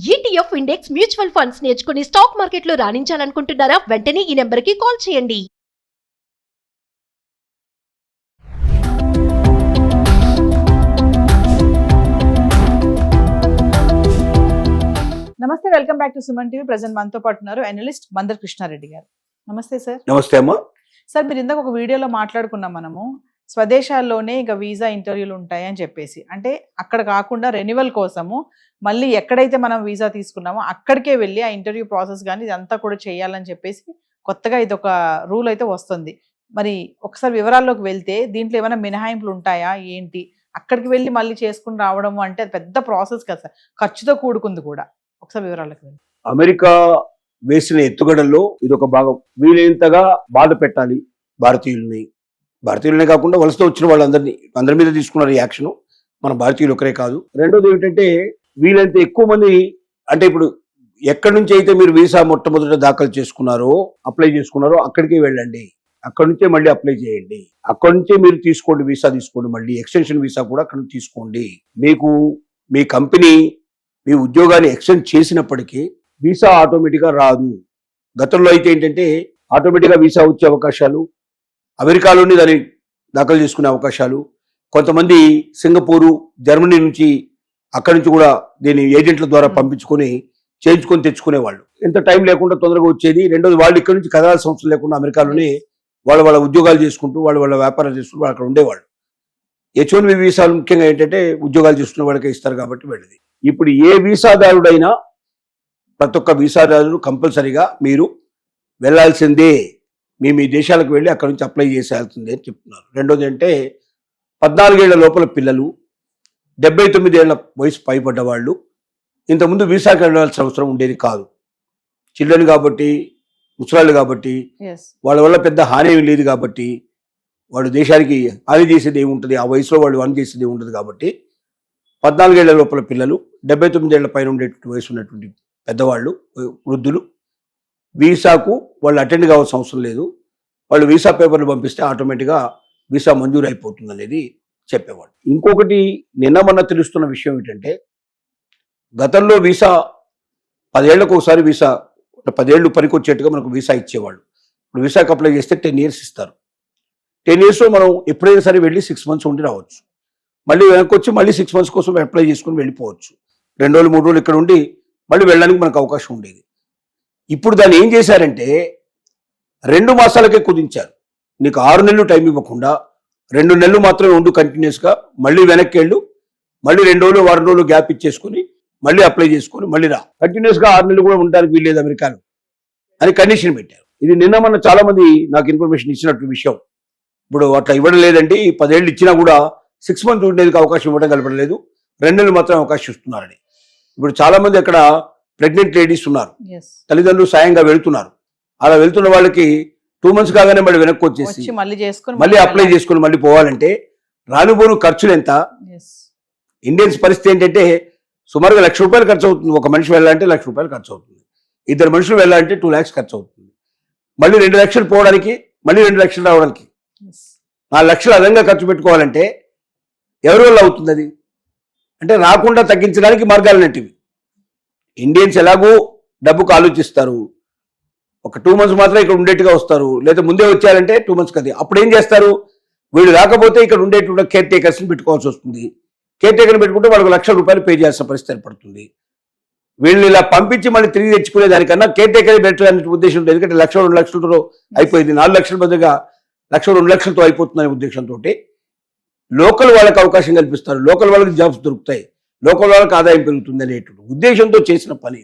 ETF index mutual funds నేర్చుకుని stock మార్కెట్లో రాణించాలనుకుంటున్నారా? వెంటనే ఈ నెంబర్కి కాల్ చేయండి. నమస్తే, welcome back to Suman TV. Present మనతో పాటు ఉన్నారు అనలిస్ట్ మందర్ కృష్ణారెడ్డి గారు. నమస్తే సార్. నమస్తే అమ్మా. సార్, మీరు ఇందాక ఒక వీడియోలో మాట్లాడుకున్నాం మనము, స్వదేశాల్లోనే ఇక వీసా ఇంటర్వ్యూలు ఉంటాయి అని చెప్పేసి. అంటే అక్కడ కాకుండా రెన్యువల్ కోసము మళ్ళీ ఎక్కడైతే మనం వీసా తీసుకున్నామో అక్కడికే వెళ్ళి ఆ ఇంటర్వ్యూ ప్రాసెస్ కానీ ఇదంతా కూడా చేయాలని చెప్పేసి కొత్తగా ఇది ఒక రూల్ అయితే వస్తుంది. మరి ఒకసారి వివరాల్లోకి వెళ్తే దీంట్లో ఏమైనా మినహాయింపులు ఉంటాయా ఏంటి? అక్కడికి వెళ్ళి మళ్ళీ చేసుకుని రావడము అంటే అది పెద్ద ప్రాసెస్ కదా సార్, ఖర్చుతో కూడుకుంది కూడా. ఒకసారి వివరాల్లోకి వెళ్ళి. అమెరికా వేసిన ఎత్తుగడల్లో ఇది ఒక భాగం. వీలైనంతగా బాధ పెట్టాలి భారతీయులనే కాకుండా వలసతో వచ్చిన వాళ్ళందరినీ, అందరి మీద తీసుకున్నారు ఈ యాక్షన్. మన భారతీయులు ఒకరే కాదు. రెండోది ఏమిటంటే వీలైనంత ఎక్కువ మంది, అంటే ఇప్పుడు ఎక్కడి నుంచి అయితే మీరు వీసా మొట్టమొదట దాఖలు చేసుకున్నారో, అప్లై చేసుకున్నారో అక్కడికే వెళ్ళండి. అక్కడి నుంచే మళ్ళీ అప్లై చేయండి. అక్కడి నుంచే మీరు తీసుకోండి, వీసా తీసుకోండి. మళ్ళీ ఎక్స్టెన్షన్ వీసా కూడా అక్కడ నుంచి తీసుకోండి. మీకు మీ కంపెనీ మీ ఉద్యోగాన్ని ఎక్స్టెండ్ చేసినప్పటికీ వీసా ఆటోమేటిక్గా రాదు. గతంలో అయితే ఏంటంటే ఆటోమేటిక్గా వీసా వచ్చే అవకాశాలు, అమెరికాలోని దాన్ని దాఖలు చేసుకునే అవకాశాలు, కొంతమంది సింగపూరు, జర్మనీ నుంచి అక్కడి నుంచి కూడా దీన్ని ఏజెంట్ల ద్వారా పంపించుకొని చేయించుకొని తెచ్చుకునేవాళ్ళు. ఎంత టైం లేకుండా తొందరగా వచ్చేది. రెండోది వాళ్ళు ఇక్కడ నుంచి కదలాల్సిన అవసరం లేకుండా అమెరికాలోనే వాళ్ళ ఉద్యోగాలు చేసుకుంటూ వాళ్ళ వ్యాపారాలు చేసుకుంటూ వాళ్ళు అక్కడ ఉండేవాళ్ళు. H1B వీసాలు ముఖ్యంగా ఏంటంటే ఉద్యోగాలు చేసుకునే వాళ్ళకే ఇస్తారు కాబట్టి వెళ్ళేది. ఇప్పుడు ఏ వీసాదారుడైనా, ప్రతి ఒక్క వీసాదారుడు కంపల్సరీగా మీరు వెళ్లాల్సిందే. మీ దేశాలకు వెళ్ళి అక్కడ నుంచి అప్లై చేసేయాల్సిందే అని చెప్తున్నారు. రెండోది అంటే 14 ఏళ్ల లోపల పిల్లలు, 79 ఏళ్ల వయసు పైబడ్డ వాళ్ళు ఇంతకుముందు వీసాకి వెళ్ళాల్సిన అవసరం ఉండేది కాదు. చిల్డ్రన్ కాబట్టి, ముసలాళ్ళు కాబట్టి, వాళ్ళ వల్ల పెద్ద హాని ఏమి లేదు కాబట్టి, వాడు దేశానికి హాని చేసేది ఏముంటుంది, ఆ వయసులో వాళ్ళు హాని చేసేది ఏముంటుంది కాబట్టి 14 ఏళ్ల లోపల పిల్లలు, 79 ఏళ్ల పైన ఉండేటువంటి వయసు ఉన్నటువంటి పెద్దవాళ్ళు, వృద్ధులు వీసాకు వాళ్ళు అటెండ్ కావాల్సిన అవసరం లేదు. వాళ్ళు వీసా పేపర్లు పంపిస్తే ఆటోమేటిక్గా వీసా మంజూరు అయిపోతుంది అనేది చెప్పేవాడు. ఇంకొకటి నిన్న మొన్న తెలుస్తున్న విషయం ఏంటంటే, గతంలో వీసా 10 ఏళ్లకు ఒకసారి వీసా, 10 ఏళ్ళు పనికొచ్చేట్టుగా మనకు వీసా ఇచ్చేవాళ్ళు. ఇప్పుడు వీసాకి అప్లై చేస్తే 10 years ఇస్తారు. 10 yearsలో మనం ఎప్పుడైనా సరే వెళ్ళి 6 months ఉండి రావచ్చు. మళ్ళీ వెనక్కి వచ్చి మళ్ళీ 6 months కోసం అప్లై చేసుకుని వెళ్ళిపోవచ్చు. 2 రోజులు 3 రోజులు ఇక్కడ ఉండి మళ్ళీ వెళ్ళడానికి మనకు అవకాశం ఉండేది. ఇప్పుడు దాన్ని ఏం చేశారంటే 2 మాసాలకే కుదించారు. నీకు 6 నెలలు టైం ఇవ్వకుండా 2 నెలలు మాత్రమే ఉండు కంటిన్యూస్గా, మళ్ళీ వెనక్కి వెళ్ళు, మళ్ళీ 2 రోజులు 1 రోజులు గ్యాప్ ఇచ్చేసుకుని మళ్ళీ అప్లై చేసుకుని మళ్ళీ రా. కంటిన్యూస్గా 6 నెలలు కూడా ఉండడానికి వీల్లేదు అమెరికాలో అని కండిషన్ పెట్టారు. ఇది నిన్న మన చాలా మంది నాకు ఇన్ఫర్మేషన్ ఇచ్చినట్టు విషయం. ఇప్పుడు అట్లా ఇవ్వడం లేదండి, 10 ఏళ్ళు ఇచ్చినా కూడా 6 months ఉండేందుకు అవకాశం ఇవ్వడం కలపడలేదు, 2 నెలలు మాత్రం అవకాశం ఇస్తున్నారని. ఇప్పుడు చాలా మంది అక్కడ ప్రెగ్నెంట్ లేడీస్ ఉన్నారు, తల్లిదండ్రులు సాయంగా వెళ్తున్నారు. అలా వెళ్తున్న వాళ్ళకి 2 months కాగానే మళ్ళీ వెనక్కి వచ్చేసి మళ్ళీ అప్లై చేసుకుని మళ్ళీ పోవాలంటే రానుబోను ఖర్చులు ఎంత? ఇండియన్స్ పరిస్థితి ఏంటంటే సుమారుగా ₹1,00,000 ఖర్చు అవుతుంది. ఒక మనిషి వెళ్ళాలంటే ₹1,00,000 ఖర్చు అవుతుంది. 2 మనుషులు వెళ్ళాలంటే 2 lakhs ఖర్చు అవుతుంది. మళ్ళీ 2 లక్షలు పోవడానికి, మళ్ళీ 2 లక్షలు రావడానికి 4 లక్షలు అదనంగా ఖర్చు పెట్టుకోవాలంటే ఎవరి వల్ల అవుతుంది అది? అంటే రాకుండా తగ్గించడానికి మార్గాలు నటివి. ఇండియన్స్ ఎలాగో డబ్బుకు ఆలోచిస్తారు. ఒక 2 months మాత్రం ఇక్కడ ఉండేట్టుగా వస్తారు, లేదా ముందే వచ్చారంటే 2 months కదా. అప్పుడు ఏం చేస్తారు? వీళ్ళు రాకపోతే ఇక్కడ ఉండేటువంటి కేర్ టేకర్స్ని పెట్టుకోవాల్సి వస్తుంది. కేర్ టేకర్ని పెట్టుకుంటే వాళ్ళకి ₹1,00,000 పే చేయాల్సిన పరిస్థితి ఏర్పడుతుంది. వీళ్ళని ఇలా పంపించి మళ్ళీ తిరిగి తెచ్చుకునే దానికన్నా కేర్ టేకర్ బెటర్ అనే ఉద్దేశం ఉంటుంది. ఎందుకంటే 1,00,000 2 లక్షలతో అయిపోయింది, 4 లక్షల బదులుగా 1,00,000 2 లక్షలతో అయిపోతుందనే ఉద్దేశంతో లోకల్ వాళ్ళకి అవకాశం కల్పిస్తారు. లోకల్ వాళ్ళకి జాబ్స్ దొరుకుతాయి, లోకల్ వాళ్ళకి ఆదాయం పెరుగుతుంది అనేటువంటి ఉద్దేశంతో చేసిన పని.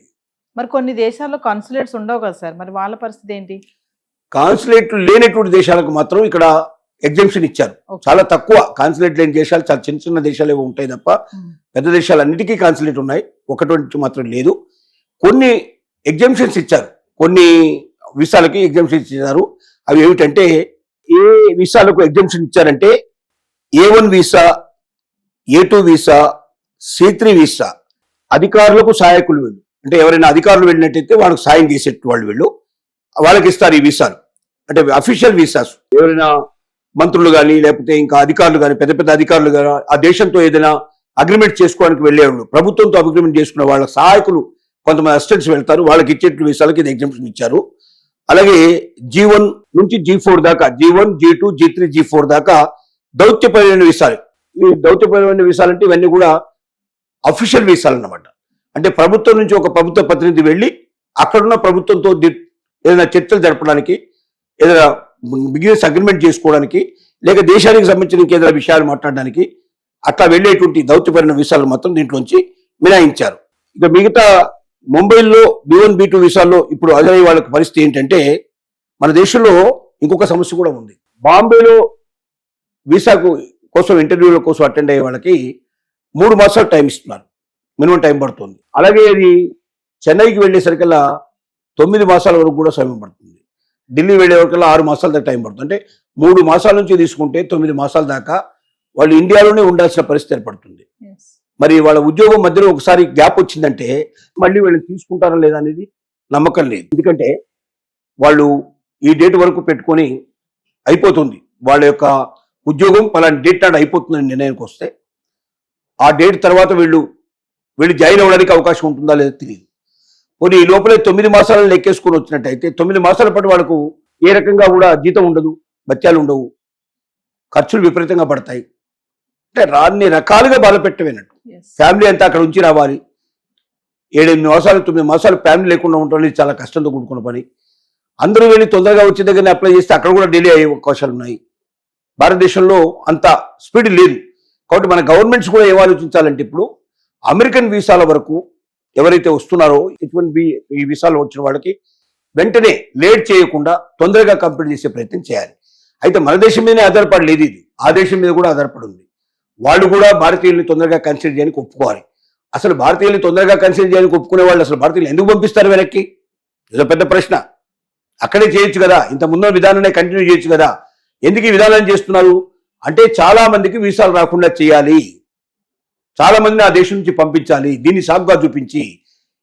మరి కొన్ని దేశాల్లో కాన్సులేట్స్ ఉండవు కదా సార్, మరి వాళ్ళ పరిస్థితి ఏంటి? కాన్సులేట్లు లేనటువంటి దేశాలకు మాత్రం ఇక్కడ ఎగ్జంప్షన్ ఇచ్చారు. చాలా తక్కువ కాన్సులేట్ లేని దేశాలు, చాలా చిన్న చిన్న దేశాలు ఏవో ఉంటాయి తప్ప పెద్ద దేశాలన్నిటికీ కాన్సులేట్ ఉన్నాయి, ఒకటి మాత్రం లేదు. కొన్ని ఎగ్జంప్షన్స్ ఇచ్చారు, కొన్ని వీసాలకి ఎగ్జంప్షన్స్ ఇచ్చారు. అవి ఏమిటంటే, ఏ వీసాలకు ఎగ్జంప్షన్ ఇచ్చారంటే A1 visa, A2 visa, C3 visa. అధికారులకు సహాయకులు వీళ్ళు, అంటే ఎవరైనా అధికారులు వెళ్ళినట్టయితే వాళ్ళకి సాయం చేసేట్టు వాళ్ళు వాళ్ళకి ఇస్తారు ఈ వీసాలు. అంటే అఫీషియల్ వీసాస్. ఎవరైనా మంత్రులు కానీ లేకపోతే ఇంకా అధికారులు కానీ, పెద్ద పెద్ద అధికారులు కానీ ఆ దేశంతో ఏదైనా అగ్రిమెంట్ చేసుకోవడానికి వెళ్ళేవాళ్ళు, ప్రభుత్వంతో అగ్రిమెంట్ చేసుకున్న వాళ్ళ సహాయకులు కొంతమంది అసిస్టెంట్స్ వెళ్తారు, వాళ్ళకి ఇచ్చే వీసాలకి ఇది ఎగ్జామ్షన్ ఇచ్చారు. అలాగే G1 నుంచి G4 దాకా, G1, G2, G3, G4 దాకా దౌత్యపరమైన వీసాలు. ఈ దౌత్యపరమైన వీసాలు అంటే ఇవన్నీ కూడా అఫీషియల్ వీసాలు అన్నమాట. అంటే ప్రభుత్వం నుంచి ఒక ప్రభుత్వ ప్రతినిధి వెళ్ళి అక్కడున్న ప్రభుత్వంతో ఏదైనా చర్చలు జరపడానికి, ఏదైనా బిజినెస్ అగ్రిమెంట్ చేసుకోవడానికి, లేక దేశానికి సంబంధించిన ఏదైనా విషయాలు మాట్లాడడానికి అట్లా వెళ్ళేటువంటి దౌత్యపరమైన వీసాలు మాత్రం దీంట్లోంచి మినహాయించారు. ఇక మిగతా ముంబైలో B1, B2 వీసాల్లో ఇప్పుడు అదనయ్యే వాళ్ళకి పరిస్థితి ఏంటంటే, మన దేశంలో ఇంకొక సమస్య కూడా ఉంది. బాంబేలో వీసాకు కోసం ఇంటర్వ్యూల కోసం అటెండ్ అయ్యే వాళ్ళకి 3 మాసాలు టైం ఇస్తున్నారు, మినిమం టైం పడుతుంది. అలాగే ఇది చెన్నైకి వెళ్ళేసరికల్లా 9 మాసాల వరకు కూడా సమయం పడుతుంది. ఢిల్లీ వెళ్ళే వరకల్లా 6 మాసాల దాకా టైం పడుతుంది. అంటే 3 మాసాల నుంచి తీసుకుంటే 9 మాసాల దాకా వాళ్ళు ఇండియాలోనే ఉండాల్సిన పరిస్థితి ఏర్పడుతుంది. మరి వాళ్ళ ఉద్యోగం మధ్యలో ఒకసారి గ్యాప్ వచ్చిందంటే మళ్ళీ వీళ్ళు తీసుకుంటారా లేదా అనేది నమ్మకం లేదు. ఎందుకంటే వాళ్ళు ఈ డేట్ వరకు పెట్టుకొని అయిపోతుంది, వాళ్ళ యొక్క ఉద్యోగం పలానా డేట్ నాడు అయిపోతుందని నిర్ణయానికి వస్తే ఆ డేట్ తర్వాత వీళ్ళు జాయిన్ అవ్వడానికి అవకాశం ఉంటుందా లేదా తెలియదు. పోనీ ఈ లోపలే 9 మాసాలను లెక్కేసుకొని వచ్చినట్టయితే 9 మాసాల పాటు వాళ్ళకు ఏ రకంగా కూడా జీతం ఉండదు, బత్యాలు ఉండవు, ఖర్చులు విపరీతంగా పడతాయి. అంటే అన్ని రకాలుగా బాధపెట్టవేనట్టు. ఫ్యామిలీ అంతా అక్కడ ఉంచి రావాలి, 7-8 మాసాలు 9 మాసాలు ఫ్యామిలీ లేకుండా ఉండడం అనేది చాలా కష్టంతో కూడుకున్న పని. అందరూ వెళ్ళి తొందరగా వచ్చే దగ్గరనే అప్లై చేస్తే అక్కడ కూడా డిలే అయ్యే అవకాశాలు ఉన్నాయి. భారతదేశంలో అంత స్పీడ్ లేదు. కాబట్టి మన గవర్నమెంట్స్ కూడా ఏం ఆలోచించాలంటే, ఇప్పుడు అమెరికన్ వీసాల వరకు ఎవరైతే వస్తున్నారో H1B ఈ వీసాలు వచ్చిన వాళ్ళకి వెంటనే లేట్ చేయకుండా తొందరగా కంప్లీట్ చేసే ప్రయత్నం చేయాలి. అయితే మన దేశం మీదనే ఆధారపడి లేదు, ఇది ఆ దేశం మీద కూడా ఆధారపడి ఉంది. వాళ్ళు కూడా భారతీయుల్ని తొందరగా కన్సిడర్ చేయడానికి ఒప్పుకోవాలి. అసలు భారతీయుల్ని తొందరగా కన్సిడర్ చేయడానికి ఒప్పుకునే వాళ్ళు అసలు భారతీయులు ఎందుకు పంపిస్తారు వెనక్కి? ఇదో పెద్ద ప్రశ్న. అక్కడే చేయొచ్చు కదా, ఇంత ముందు విధానాన్ని కంటిన్యూ చేయొచ్చు కదా, ఎందుకు ఈ విధానం చేస్తున్నారు అంటే చాలా మందికి వీసాలు రాకుండా చేయాలి, చాలా మందిని ఆ దేశం నుంచి పంపించాలి. దీన్ని సాగుగా చూపించి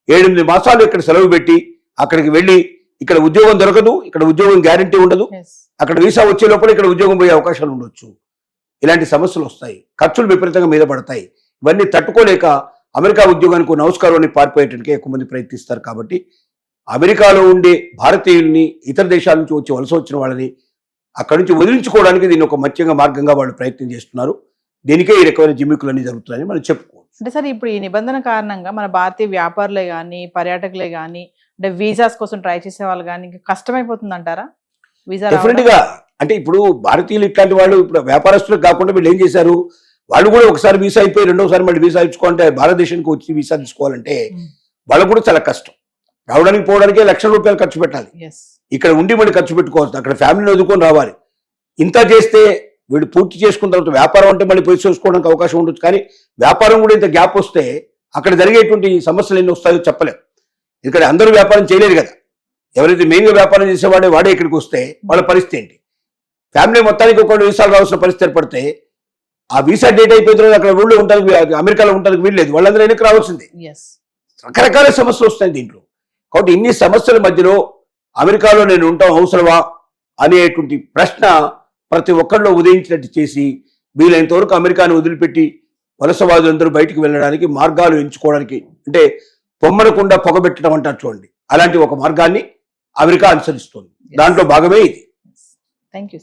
7-8 మాసాలు ఇక్కడ సెలవు పెట్టి అక్కడికి వెళ్ళి ఇక్కడ ఉద్యోగం దొరకదు, ఇక్కడ ఉద్యోగం గ్యారంటీ ఉండదు, అక్కడ వీసా వచ్చే లోపల ఇక్కడ ఉద్యోగం పోయే అవకాశాలు ఉండొచ్చు. ఇలాంటి సమస్యలు వస్తాయి, ఖర్చులు విపరీతంగా మీద పడతాయి. ఇవన్నీ తట్టుకోలేక అమెరికా ఉద్యోగానికి నమస్కారం అని పారిపోయేటానికి ఎక్కువ మంది ప్రయత్నిస్తారు. కాబట్టి అమెరికాలో ఉండే భారతీయుల్ని, ఇతర దేశాల నుంచి వచ్చి వలస వచ్చిన వాళ్ళని అక్కడి నుంచి వదిలించుకోవడానికి దీన్ని ఒక మత్యంగా మార్గంగా వాళ్ళు ప్రయత్నం చేస్తున్నారు. దీనికే ఈ రకమైన జిమ్మికులన్నీ జరుగుతున్నాయని మనం చెప్పుకోవచ్చు. అంటే సార్ ఇప్పుడు ఈ నిబంధన కారణంగా మన భారతీయ వ్యాపారులే కానీ, పర్యాటకులే కానీ, అంటే వీసాస్ కోసం ట్రై చేసే వాళ్ళు కానీ కష్టమైపోతుంది అంటారా? వీసా డెఫినెట్ గా. అంటే ఇప్పుడు భారతీయులు ఇట్లాంటి వాళ్ళు ఇప్పుడు వ్యాపారస్తులకు కాకుండా వీళ్ళు ఏం చేశారు, వాళ్ళు కూడా ఒకసారి వీసా అయిపోయి రెండోసారి మళ్ళీ వీసా ఇచ్చుకోవాలంటే, భారతదేశానికి వచ్చి వీసా తీసుకోవాలంటే వాళ్ళకు కూడా చాలా కష్టం. రావడానికి పోవడానికే లక్షల రూపాయలు ఖర్చు పెట్టాలి, ఇక్కడ ఉండి మళ్ళీ ఖర్చు పెట్టుకోవచ్చు, అక్కడ ఫ్యామిలీని వదుకొని రావాలి. ఇంత చేస్తే వీళ్ళు పూర్తి చేసుకున్న తర్వాత వ్యాపారం అంటే మళ్ళీ పోయి చేసుకోవడానికి అవకాశం ఉండొచ్చు. కానీ వ్యాపారం కూడా ఇంత గ్యాప్ వస్తే అక్కడ జరిగేటువంటి సమస్యలు ఎన్ని వస్తాయో చెప్పలేము. ఇక్కడ అందరూ వ్యాపారం చేయలేరు కదా. ఎవరైతే మెయిన్గా వ్యాపారం చేసేవాడే వాడే ఇక్కడికి వస్తే వాళ్ళ పరిస్థితి ఏంటి? ఫ్యామిలీ మొత్తానికి ఒక వీసాలు రావాల్సిన పరిస్థితి ఏర్పడితే ఆ వీసా డేట్ అయిపోయిన తర్వాత అక్కడ ఊళ్ళో ఉండడానికి, అమెరికాలో ఉండడానికి వీల్లేదు, వాళ్ళందరూ వెనక్కి రావాల్సిందే. రకరకాల సమస్యలు వస్తాయి దీంట్లో. కాబట్టి ఇన్ని సమస్యల మధ్యలో అమెరికాలో నేను ఉంటాం అవసరమా అనేటువంటి ప్రశ్న ప్రతి ఒక్కరిలో ఉదయించినట్టు చేసి వీలైనంత వరకు అమెరికాను వదిలిపెట్టి వలసవాదులందరూ బయటికి వెళ్ళడానికి మార్గాలు ఎంచుకోవడానికి, అంటే పొమ్మనకుండా పొగబెట్టడం అంటారు చూడండి, అలాంటి ఒక మార్గాన్ని అమెరికా అనుసరిస్తుంది. దాంట్లో భాగమే ఇది. Thank you.